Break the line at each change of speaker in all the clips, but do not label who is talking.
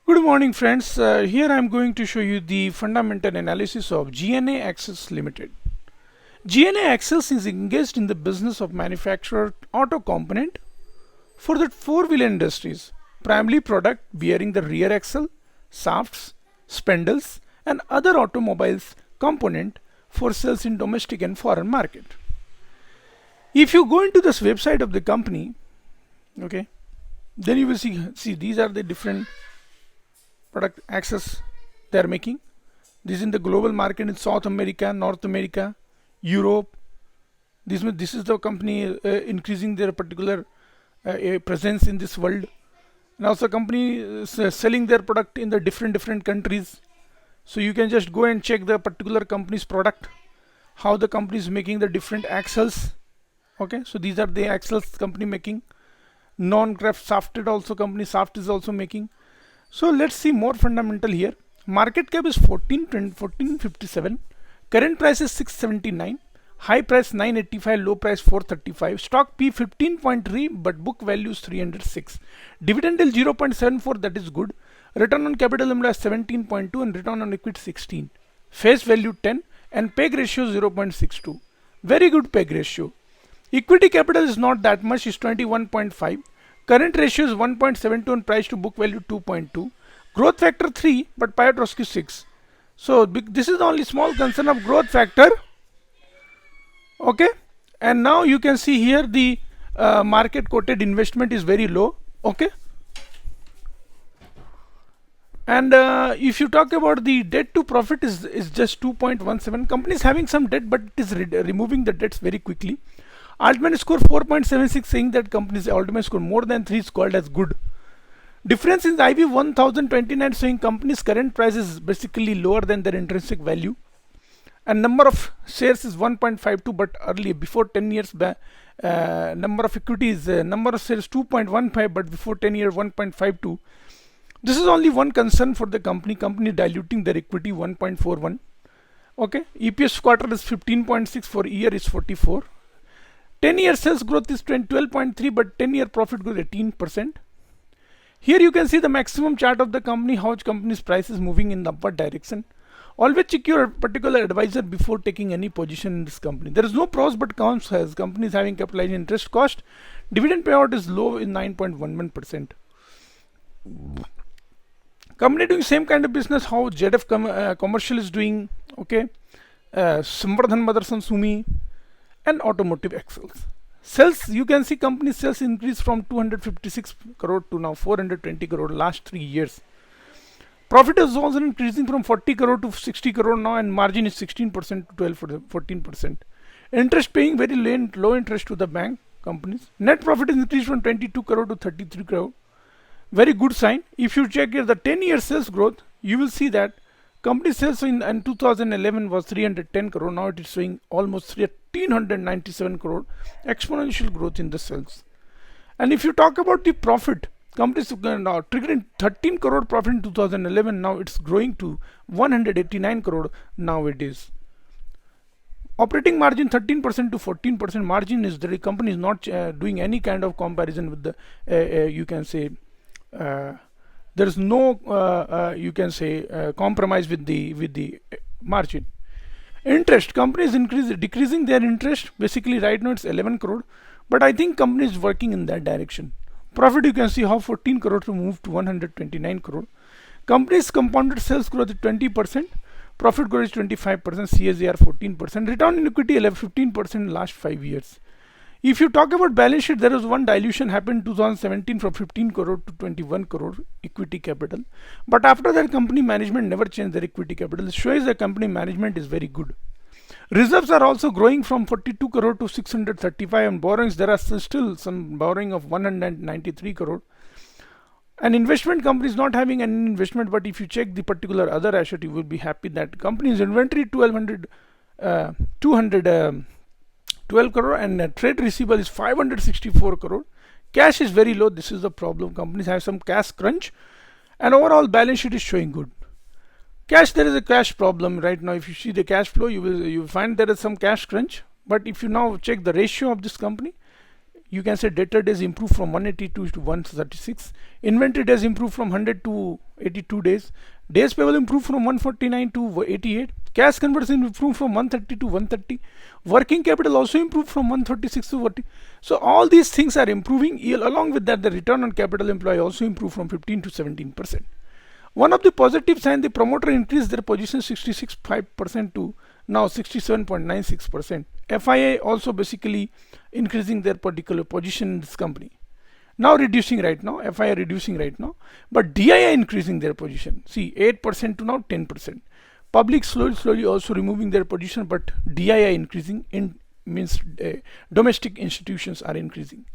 Good morning friends, here I am going to show you the fundamental analysis of GNA Access Limited. GNA Access is engaged in the business of manufacture auto component for the four-wheel industries, primarily product bearing the rear axle, shafts, spindles and other automobiles component for sales in domestic and foreign market. If you go into this website of the company, okay, then you will see these are the different product access they are making. This is in the global market in South America, North America, Europe. This is the company increasing their particular presence in this world, and also company selling their product in the different countries. So you can just go and check the particular company's product, how the company is making the different axles. Okay, so these are the axles company making. Non-craft shafted also company shaft is also making. So let's see more fundamental here. Market cap is 1457. Current price is 679. High price 985, low price 435. Stock P 15.3, but book value is 306. Dividend is 0.74, that is good. Return on capital employed 17.2 and return on equity 16. Face value 10 and PEG ratio 0.62. Very good PEG ratio. Equity capital is not that much, is 21.5. Current ratio is 1.72 and price to book value 2.2. Growth factor 3, but Piotrowski 6. So this is the only small concern of growth factor. Okay, and now you can see here the market quoted investment is very low. Okay, and if you talk about the debt to profit is just 2.17. Company is having some debt, but it is removing the debts very quickly. Ultimate score 4.76, saying that company's ultimate score more than 3 is called as good. Difference in IV 1029, saying company's current price is basically lower than their intrinsic value. And number of shares is 1.52, but earlier before 10 years back, number of equities, number of shares 2.15, but before 10 years 1.52. This is only one concern for the company. Company diluting their equity 1.41. Okay, EPS quarter is 15.6, for year is 44. 10-year sales growth is 12.3, but 10-year profit growth 18%. Here you can see the maximum chart of the company, how company's price is moving in the upward direction. Always check your particular advisor before taking any position in this company. There is no pros but cons, as company is having capitalized interest cost. Dividend payout is low in 9.11%. Company doing same kind of business how ZF commercial is doing. Okay, Samvardhan Motherson Sumi and automotive axles. Sales, you can see company sales increased from 256 crore to now 420 crore last 3 years. Profit is also increasing from 40 crore to 60 crore now, and margin is 16% to 14%. Interest paying very low interest to the bank companies. Net profit is increased from 22 crore to 33 crore. Very good sign. If you check here the 10-year sales growth, you will see that company sales in 2011 was 310 crore. Now it is showing almost 1397 crore. Exponential growth in the sales. And if you talk about the profit, company is now triggering 13 crore profit in 2011. Now it's growing to 189 crore nowadays. Operating margin 13% to 14%. Margin is the company is not doing any kind of comparison with the you can say there is no you can say compromise with the margin. Interest, company is decreasing their interest. Basically right now it's 11 crore, but I think company is working in that direction. Profit, you can see how 14 crore to move to 129 crore. Company's compounded sales growth is 20%, profit growth is 25%, CAGR 14%, return on equity 15% in last 5 years. If you talk about balance sheet, there was one dilution happened in 2017 from 15 crore to 21 crore equity capital. But after that, company management never changed their equity capital. It shows the company management is very good. Reserves are also growing from 42 crore to 635, and borrowings, there are still some borrowing of 193 crore. An investment company is not having an investment, but if you check the particular other asset, you will be happy that company's inventory 12 crore, and trade receivable is 564 crore. Cash is very low. This is the problem. Companies have some cash crunch, and overall balance sheet is showing good. Cash, there is a cash problem right now. If you see the cash flow, you will find there is some cash crunch. But if you now check the ratio of this company, you can say debtor days improved from 182 to 136. Inventory days improved from 100 to 82 days. Days payable improved from 149 to 88. Cash conversion improved from 130 to 130. Working capital also improved from 136 to 40. So all these things are improving. Along with that, the return on capital employed also improved from 15 to 17%. One of the positive signs, the promoter increased their position 66.5% to now 67.96%. FIA also basically increasing their particular position in this company. Now reducing right now, FIA reducing right now, but DIA increasing their position. See, 8% to now 10%. Public slowly also removing their position, but DIA increasing in means domestic institutions are increasing.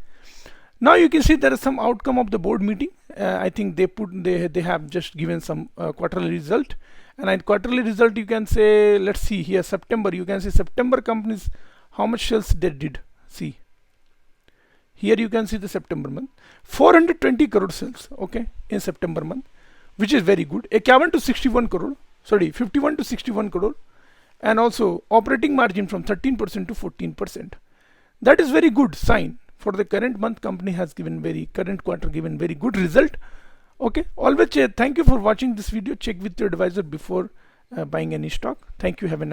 Now you can see there is some outcome of the board meeting. I think they have just given some quarterly result, and in quarterly result you can say, let's see here, September. You can see September companies, how much sales they did. See here you can see the September month, 420 crore sales, okay, in September month, which is very good. 51 to 61 crore, sorry, 51 to 61 crore, and also operating margin from 13% to 14%. That is very good sign. For the current month, company has given current quarter given very good result. Okay, always thank you for watching this video. Check with your advisor before buying any stock. Thank you. Have a nice